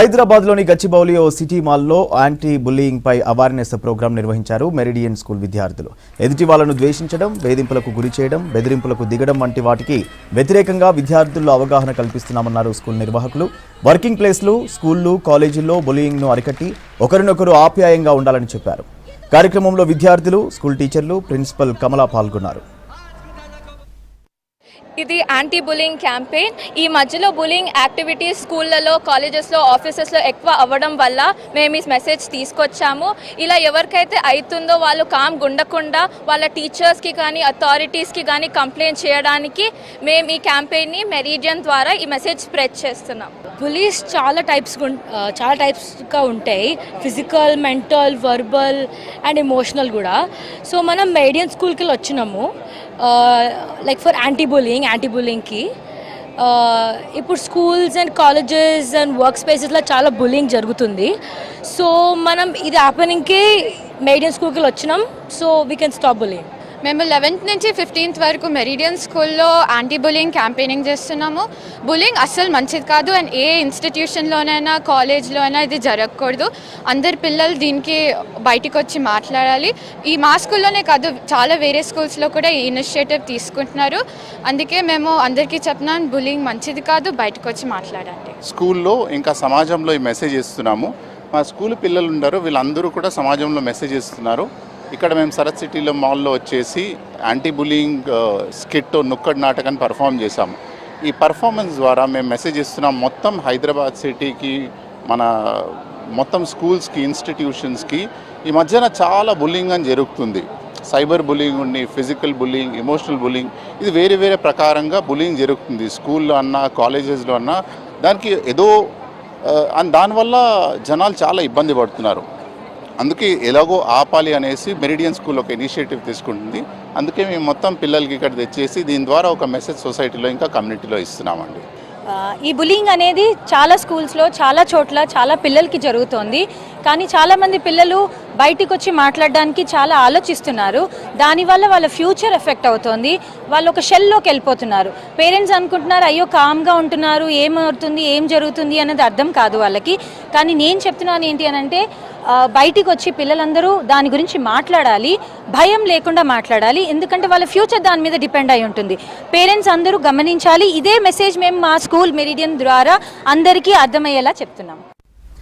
హైదరాబాద్లోని గచ్చిబౌలి ఓ సిటీ మాల్లో anti bullying పై awareness programme నిర్వహించారు మెరిడియన్ స్కూల్ విద్యార్థులు. ఎదుటి వాళ్లను ద్వేషించడం, వేధింపులకు గురి చేయడం, బెదిరింపులకు దిగడం వంటి వాటికి వ్యతిరేకంగా విద్యార్థుల్లో అవగాహన కల్పిస్తున్నామన్నారు స్కూల్ నిర్వాహకులు. వర్కింగ్ ప్లేస్లు, స్కూళ్లు, కాలేజీల్లో బుల్లీయింగ్ను అరికట్టి ఒకరినొకరు ఆప్యాయంగా ఉండాలని చెప్పారు. కార్యక్రమంలో విద్యార్థులు, స్కూల్ టీచర్లు, ప్రిన్సిపల్ కమలా పాల్గొన్నారు. ఇది యాంటీ బులింగ్ క్యాంపెయిన్. ఈ మధ్యలో బులింగ్ యాక్టివిటీస్ స్కూళ్ళలో, కాలేజెస్లో, ఆఫీసెస్లో ఎక్కువ అవ్వడం వల్ల మేము ఈ మెసేజ్ తీసుకొచ్చాము. ఇలా ఎవరికైతే అవుతుందో వాళ్ళు కామ్ ఉండకుండా వాళ్ళ టీచర్స్కి కానీ అథారిటీస్కి కానీ కంప్లైంట్ చేయడానికి మేము ఈ క్యాంపెయిన్ని మెరిడియన్ ద్వారా ఈ మెసేజ్ స్ప్రెడ్ చేస్తున్నాం. బులీస్ చాలా టైప్స్గా ఉంటాయి. Physical, mental, verbal and emotional కూడా. సో మనం మెరిడియన్ స్కూల్కి వచ్చినాము లైక్ ఫర్ యాంటీ బులింగ్కి. ఇప్పుడు schools and colleges and work స్పేసెస్లో చాలా బులింగ్ జరుగుతుంది. సో మనం ఇది హ్యాపెనింగ్కి మెరిడియన్ స్కూల్కి వచ్చినాం. So we can stop bullying. మేము 11th నుంచి 15th వరకు మెరిడియన్ స్కూల్లో యాంటీ బులింగ్ క్యాంపెయినింగ్ చేస్తున్నాము. బులింగ్ అస్సలు మంచిది కాదు అండ్ ఏ ఇన్స్టిట్యూషన్లోనైనా, కాలేజ్లో అయినా ఇది జరగకూడదు. అందరు పిల్లలు దీనికి బయటికి వచ్చి మాట్లాడాలి. ఈ మా స్కూల్లోనే కాదు, చాలా వేరే స్కూల్స్లో కూడా ఈ ఇనిషియేటివ్ తీసుకుంటున్నారు. అందుకే మేము అందరికీ చెప్తున్నాం, బులింగ్ మంచిది కాదు, బయటకు వచ్చి మాట్లాడండి. స్కూల్లో ఇంకా సమాజంలో ఈ మెసేజ్ ఇస్తున్నాము. మా స్కూల్ పిల్లలు ఉన్నారు, వీళ్ళందరూ కూడా సమాజంలో మెసేజ్ ఇస్తున్నారు. ఇక్కడ మేము సరత్ సిటీలో మాల్లో వచ్చేసి యాంటీ బులింగ్ స్కిట్, నుక్కడ్ నాటకాన్ని పర్ఫామ్ చేశాము. ఈ పర్ఫార్మెన్స్ ద్వారా మేము మెసేజ్ ఇస్తున్నాం మొత్తం హైదరాబాద్ సిటీకి, మన మొత్తం స్కూల్స్కి, ఇన్స్టిట్యూషన్స్కి. ఈ మధ్యన చాలా బుల్లింగ్ అని జరుగుతుంది. సైబర్ బుల్లింగ్ ఉంది, ఫిజికల్ బుల్లింగ్, ఎమోషనల్ బుల్లింగ్, ఇది వేరే వేరే ప్రకారంగా బుల్లింగ్ జరుగుతుంది. స్కూల్లో అన్నా, కాలేజెస్లో అన్నా. దానికి ఏదో దానివల్ల జనాలు చాలా ఇబ్బంది పడుతున్నారు. అందుకే ఎలాగో ఆపాలి అనేసి మెరిడియన్ స్కూల్ ఒక ఇనిషియేటివ్ తీసుకుంటుంది. అందుకే మేము మొత్తం పిల్లలకి ఇక్కడ తెచ్చేసి దీని ద్వారా ఒక మెసేజ్ సొసైటీలో, ఇంకా కమ్యూనిటీలో ఇస్తున్నామండి. ఈ బులింగ్ అనేది చాలా స్కూల్స్లో, చాలా చోట్ల, చాలా పిల్లలకి జరుగుతోంది. కానీ చాలామంది పిల్లలు బయటికి వచ్చి మాట్లాడడానికి చాలా ఆలోచిస్తున్నారు. దానివల్ల వాళ్ళ ఫ్యూచర్ ఎఫెక్ట్ అవుతుంది. వాళ్ళు ఒక షెల్లోకి వెళ్ళిపోతున్నారు. పేరెంట్స్ అనుకుంటున్నారు, అయ్యో కామ్గా ఉంటున్నారు, ఏమవుతుంది, ఏం జరుగుతుంది అనేది అర్థం కాదు వాళ్ళకి. కానీ నేను చెప్తున్నాను ఏంటి అని అంటే, బయటికి వచ్చి పిల్లలందరూ దాని గురించి మాట్లాడాలి, భయం లేకుండా మాట్లాడాలి. ఎందుకంటే వాళ్ళ ఫ్యూచర్ దాని మీద డిపెండ్ అయి ఉంటుంది. పేరెంట్స్ అందరూ గమనించాలి. ఇదే మెసేజ్ మేము మా స్కూల్ మెరిడియన్ ద్వారా అందరికీ అర్థమయ్యేలా చెప్తున్నాం.